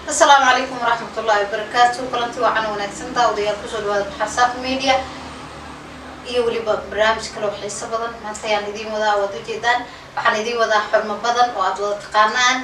السلام عليكم ورحمة الله وبركاته. كلنتي وعنا ونكسنتا وديال كسر وهذا حساب ميديا يولي برنامج كلو حيس بدن ما تيان يدي وذا ودو جدًا وحن يدي وذا حرم بدن وعضو تقانان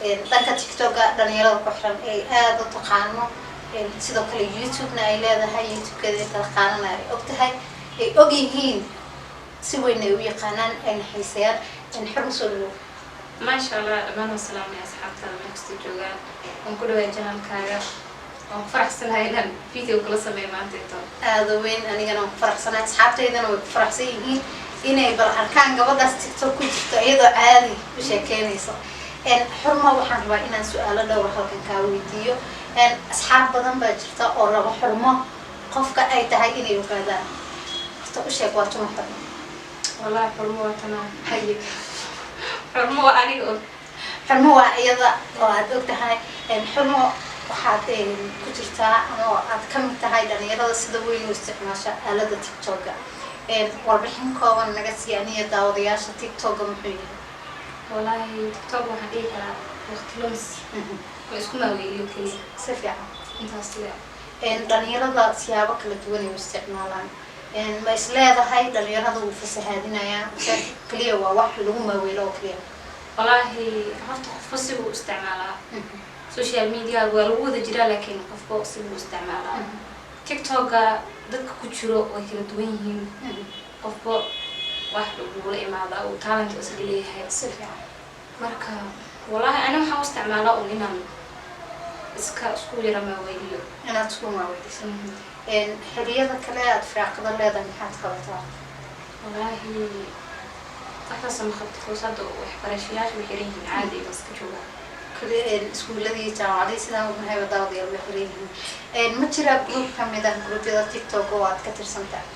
دنك تيك توك دنيلا الكحرم أي هذا تقانو سيدو كل يوتيوب نايلا هذا هاي يوتيوب كذا تقاننا أكتهاي أجيهين سوي نوي قانان إن حيسير إن حرم سلو. ما شاء الله أمان والسلام يا أصحابتنا المكستي جوجان ونقول وجهنا الكايا وفرح سنة هنا فيديو كل سنة ما أنتيتو هذا وين أنا جانا فرح سنة أصحابتي إذا وفرح سيهين إني بالأركان قبل دست تيك توك كنت أيضا عادي بشكل يصير إن حرمة وحن ربع إن سؤال دور هالكن كاويديو إن أصحاب بدن بجرتا أو ربع حرمة قفك أي تهاي إني وكذا تقولش يقوى توم حرمة والله حرمة وتنا هيك حرمة وأني أقول حرمة وأيضا وأدوك تهاي إن حرمة waxaad ku jirtaa oo aad ka mid tahay dhalinyarada sida weyn u isticmaasha aalada TikTok-ga warbixin kooban naga siiyaniya daawadayaasha TikTok-ga muxuu yahay wallahi TikTok waxaan dhihi karaa waqti lumis oo isku maaweeliyo kaliya si fiican intaas le dhalinyarada siyaabo kala duwan ay u isticmaalaan ma is leedahay dhalinyarada uu fasahaadinayaan kaliya waa wax lagu maaweelo oo kaliya wallahi horta qof si uu isticmaalaa social media waa wada jira laakiin qofka si uu isticmaalaa TikTok-ga dadka ku jiro way kala duwan yihiin qofka wax uu la imaada oo talent is leeyahay si fiican marka wallahi ana waxaan isticmaalaa oo inaan iska isku yara maaweeliyo inaad isku maaweeliso xiriyada kale aad firaaqada leedahay maxaad qabataa wallahi waxaas ma qabto koosada waxbarashayaasha waxay leeyihiin caadi bas ka jooga iskuuladii jaamacadii sidaan ugu nahay wadaawadayaal way xiran ma jira group ka mid ah groupyada TikTok oo aad ka tirsantahay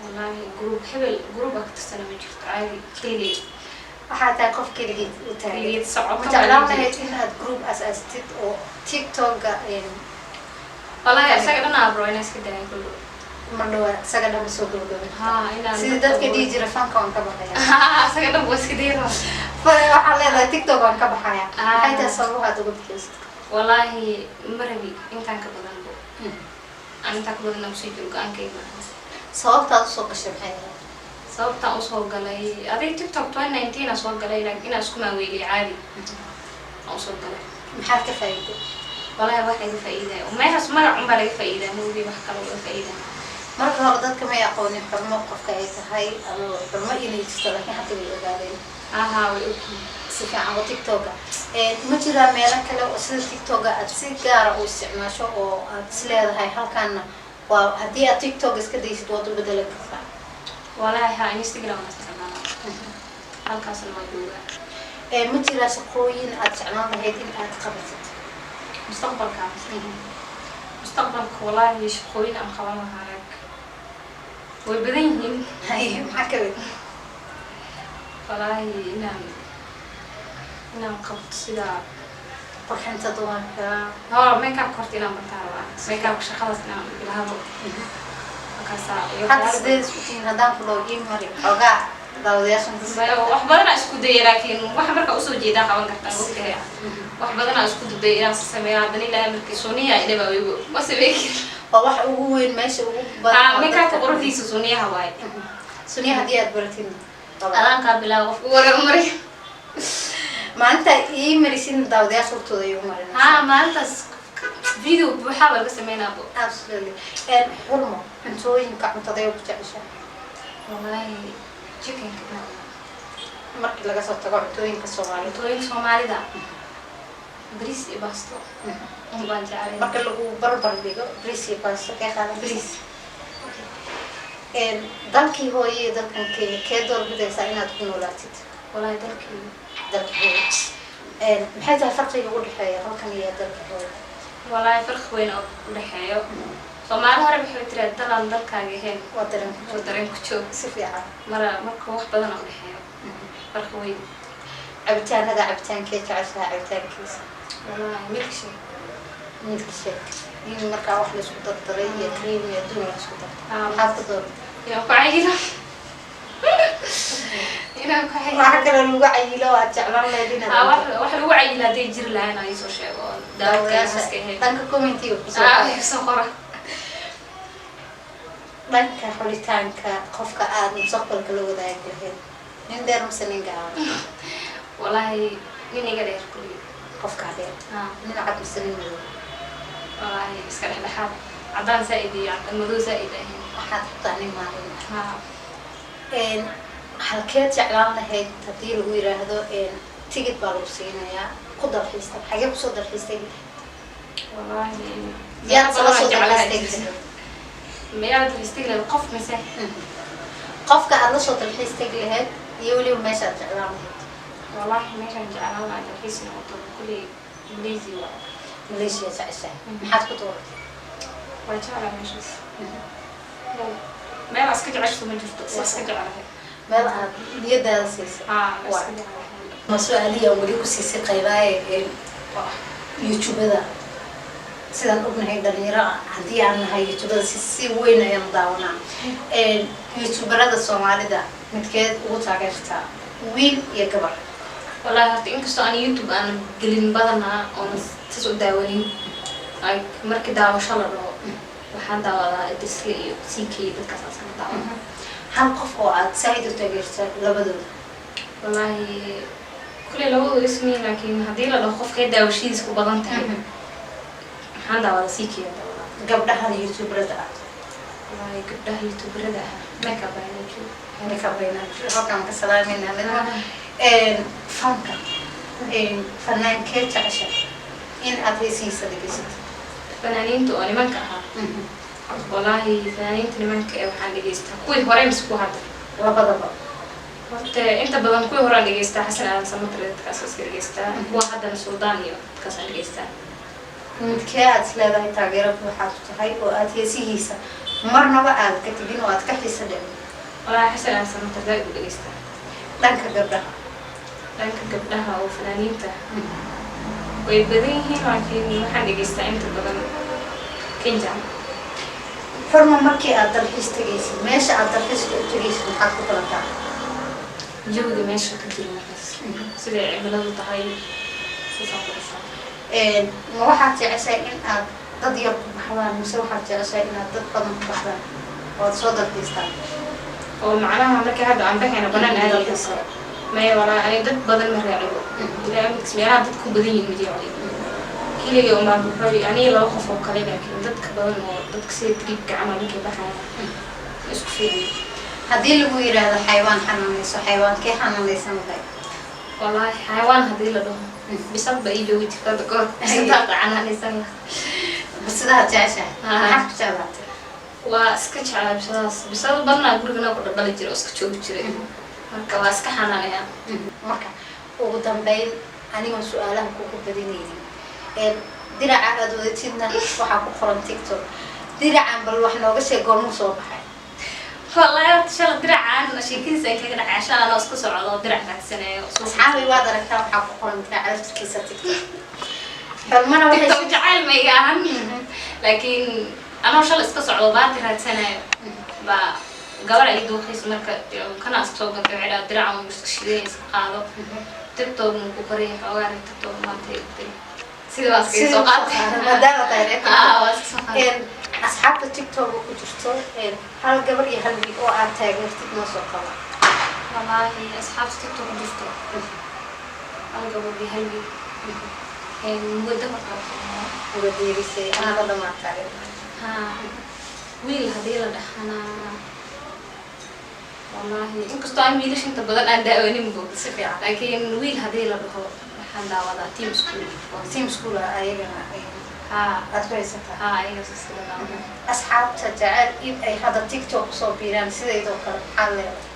wallahi group hebel group ka tirsana ma jirto caadi keli waxaa tahay qof keligeed u tahay keligeed socod ma jeclaan lahayd inaad group asaastid oo TikTok-ga wallahi isaga dhan abro inaan iska dayan kullu marnaba isaga dhan soo gabagabay inaan sida dadka dhihi jira fanka waan ka baxaya isaga dhan waa iska dayro waxaa leedahay TikTok waan ka baxaya maxay tahay sababahaad uga bixiysid wallahi marabi intaan ka badan bo aan intaan ka badan usii jiro go-aankayga sababtaad usoo gashay maxay ahayd sababtaan usoo galay adig TikTok 2019 soo galay laakiin inaan isku maaweeliyo caadi aan usoo galay maxaad ka faa'iiday wallahi wax laga faa'iiday oo meeshaas magac un baa laga faa'iiday moobi wax kale laga faa'iiday marka hore dadka may aqoonin xurmo qofka ay tahay ama xurmo inay jirto laakiin hadda way ogaadeen way ogyihiin si fiican oo TikTok-ga ma jiraa meelo kale oo sida TikTok-ga aad si gaara u isticmaasho oo aad is leedahay halkaana waa haddii aad TikTok iska daysid waad u bedeli kartaa wallahi Instagram aan isticmaalaa halkaasna waa joogaa ma jiraa shaqooyin aad jeclaan lahayd in aad qabatid mustaqbalka wallahi shaqooyin aan qaban lahaa way badan yihiin maxaa ka mid wallahi inaan qabto sida qurxinta dumarka makeup horta inaan bartaa rabaa makeup shaqadaas inaan bilahabo hadda sideed isku tihiin haddaan ku dhaho ii mari xoogaa daawadayaashan wax badanaa isku daya laakiin waxa markaa usoo jeedaa qaban kartaa waqtiga wax badanaa isku dudaya inaan sameeyo haddana ilaahay markii suniyaha idhaba weygo ma sameeyay oo wax ugu weyn meesha ugu badan makeup quruxdiisa suniyaha waaye suniyaha haddii aad baratin adaankaa bilaabo qofku wareeg mari maalinta ii marisin daawadayaasha hortooda iigu marin maalintaas video buuxa baa laga sameynaa absolutely xurmo cuntooyinka cuntada ku jeceshaa wallahi chickenka markii laga soo tago cuntooyinka Soomaalida bariis iyo baasto baan jecelahay marka lagu barbar dhigo bariis iyo baasto kee qaadan bariis dalkii hooye dalkan kee doorbidaysaa inaad ku noolaatid wallahi dalkii maxay tahay farqiga u dhexeeya halkan iyo dalka hooye wallahi farq weyn oo u dhexeeyo Soomaali hore waxay tiraa dalan dalkaaga ahayn waa dareen ku joog si fiican marka wax badan oo dhexeeyo farq weyn cabitaanada cabitaankee jeceshaha cabitaankiisa wallahi milkshake in markaa wax la isku dardaray iyo cream iyo duun la isku dardaray maxaad ka doorbidee inaan inaan ku xayay waxa kale lagu cayilo waa jeclaan lahayd inaad wax lagu cayila haday jiri lahayn ay soo sheego daawadayaasha dhanka commentiga soo qora dhanka xulitaanka qofka aad mustaqbalka la wadaagi lahayd nin dheer mise nin gaaban wallahi nin iga dheer kulli qofka dheer nin cad mise nin madow wallahi iska dhexdhexaad cadaan zaaid iyo madow zaaid ahayn waxaad xubtaa nin maalin halkeed jeclaan lahayd haddii lagu yiraahdo tigid baa lagu siinayaa ku dalxiista xagee kusoo dalxiistay wallahi yaad soo dalxiistay meelaha dalxiistay qof mise qofka aad la soo dalxiistay lahayd iyo weliba meeshaad jeclaan lahayd wallahi meeshaan jeclaan lahayd dalxiis noqoto kulli Malaysia waa Malaysia jeceshahay maxaad ku dooratay waa jeclaan meeshaas meel aska jecesho ma jirto waa iska jeclahay meel aad niyadaada siisay ma su'aaliya weli ku siisay qaybaaye youtubada sidaan ognahay dhalinyaro haddii aan nahay youtubada si weyn ayaan daawanaa youtuberada soomaalida midkeed ugu taageertaa wiil iyo gabar wallahi horta inkastoo aan youtube aan gelin badanaa oona sas u daawanin markii daawasho la dhaho waxaan daawadaa disle iyo ck dadkaas asana daawana hal qof oo aad saaid u taageerta labadooda wallahi kulli labadooda ismiin laakiin haddii la dhaho qofkay daawashadiis ku badan tahay waxaan daawadaa ck daawadaa gabdhaha youtuberada ah wallahi gabdhaha youtuberada ah makeup bayna halkaan ka salaamayna midna fanka fanaankee jecesha in aad heesihiisa dhegeysato fanaaniinta oo nimanka ahaa wallahi fanaaniinta nimanka waxaan dhegeystaa kuwii hore mise ku hadda labadaba horta inta badan kuwii hore aan dhegeystaa xasan aadan samatar dadkaas iska dhegeystaa kuwa haddana suldaan iyo dadkaas aan dhegeystaa midkee aad isleedahay taageero waxaad tahay oo aad heesihiisa marnaba aad ka tegin oo aad ka xiisa dhicin wallahi xasan aadan samatar zaaid u dhegeystaa dhanka gabdhaha oo fanaaniinta way badan yihiin laakiin waxaan dhegeystaa inta badan kenja xurma markii aad dalxiis tegaysid meesha aad dalxiiska u tegaysid maxaad ku balataa jawiga meesha ka jira markaas siday cimiladu tahay siisaan ku dhashaa ma waxaad jeceshahay in aad dad yar ku baxdaan mise waxaad jeceshahay inaad dad badan ku baxdaan oo aad soo dalxiistaan oo macnaha markii hadda aan bahayna banaan aadaysa maya walaa ani dad badan ma raaciyo ilaa imika meelaha dadku badan yihiin majecli keliya uma wuxuu aniga laba qof oo kale laakiin dadka badan oo dadka sida tripka camal markay baxayaan isku fiican haddii lagu yiraahdo xayawaan xanaanayso xayawaankee xanaanaysan lahayd wallahi xayawaan haddii la dhaho bisad ba ii joogi jirta hadda kahor bisadaa xanaanaysan bisadaad jeceshahay maxaad ku jeclaatay waa iska jeclaa bisadaas bisada badnaa gurigana ku dhadhali jira oo iska joogi jiray marka waa iska xanaanaya marka ugu dambeyn anigoo su-aalaha kugu badinaynin diraca aad wadatidna waxaa ku qoran tiktok diracan bal wax nooga sheeg goormuu soo baxay wallahi shala diracaan sheekadiisa ay kaga dhacay shala anoo isku socdo dirac raadsaneeyo asxaabi waad aragtaa waxaa ku qoran diraca laftirkiisa tiktok balmana waxay jacayl ma iga ahan laakiin anoo shala iska socdo baati raadsanayo baa gabar ay duuqayso marka kana iska soo galka waxay diracan uu iska shiday iska qaado tiktok ku qoray xoogaa tiktok maanta sida waa iska soo qaatay maadaama tahay asxaabta tiktok ku jirto hal gabar iyo hal wiil oo aad taageertid noo soo qaba wallahi asxaabta tiktok ku jirto hal gabar iyo hal wiil muddo markaa uga diirisay anaba dhamaan taageer wiil haddii la dhahana wallahi inkastoo aan wiilasha inta badan aan daawaninbo si fiican laakiin wiil haddii la dhaho waxaan daawadaa team school ayagana aad ku haysataa ayaga sida daawadaa asxaabta jecel in ay hadda tiktok kusoo biiraan sidaydoo kale maxaa leedahay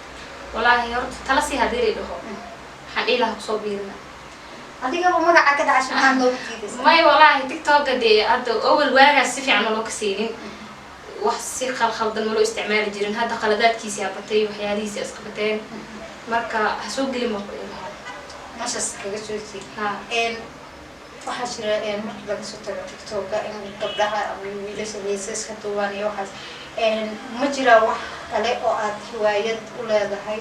wallahi horta tala si haddii la dhaho waxaan dhihi lahaa kusoo biirina adigaba magaca ka dhacasha maxaad noogu diidaysa may wallahi tiktoka dee hadda awal waagaas si fiican loo kasaynin wax si khaldan ma loo isticmaali jirin hadda qaladaadkiisii batay waxyaalihiisii iska bateen marka ha soo gelin marka ilaha meeshaas kaga joogtay waxaa jira markii laga soo tago tiktoka in gabdhaha ama wiilasha heesaska duubaan iyo waxaas ma jiraa wax kale oo aad hiwaayad u leedahay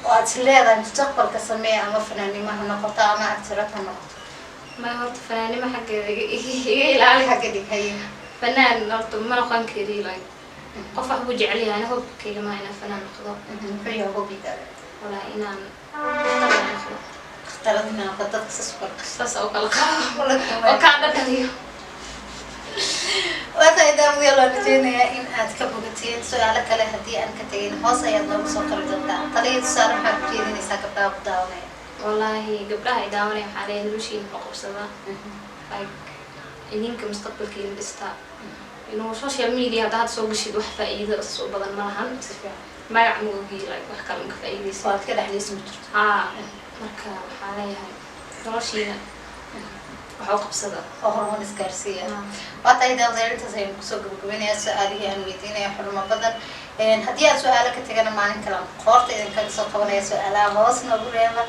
waad leedahay mustaqbalka samee ama fanaanimaha noqoto ama actorata noqoto ما هرت فناني ما حق إيه لا عليها xagga dhig haye فنان هرت ما نقان كذي لاي قف أحب جعلي أنا هو كلمة أنا فنان خضر muxuu yahay hobigaaga ولا إنان خضر اختارت inaa noqoto dadka sasbarka قصص أو قلقة وكان ده waata idaamada loo rajeynayaa in aad ka bogateen su-aalo kale haddii aan ka tegin hoos ayaad noogu soo qori doontaa taliya tusaale maxaad ku jeedinaysaa gabdhaha ku daawanaya والله قبلها يداوني حاليا وشي مقبصة like إنك مستقبل كين بستا إنه سوشيال ميديا هذا سوق شيء واحد فائدة أصلا بدل ما لهن ما يعملوا بيه like واحد كلام فائدة waad ka dhexlaysa ma jirto مركا حاليا سوشيال وحقبصة oo hormoon isgaarsiiya waata idaamada intaas aynu kusoo gabagabaynayaa su-aalihii aan weydiinaya xarumo badan haddii aad su-aalo ka tegana maalin kale qoorta idinkaga soo qabanaya su-aalaha hoos noogu reeba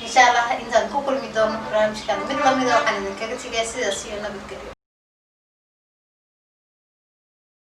insha allah intaan ku kulmi doono barnaamijkan mid lamida waxaan idinkaga tegaya sidaas iyo nabadgelyo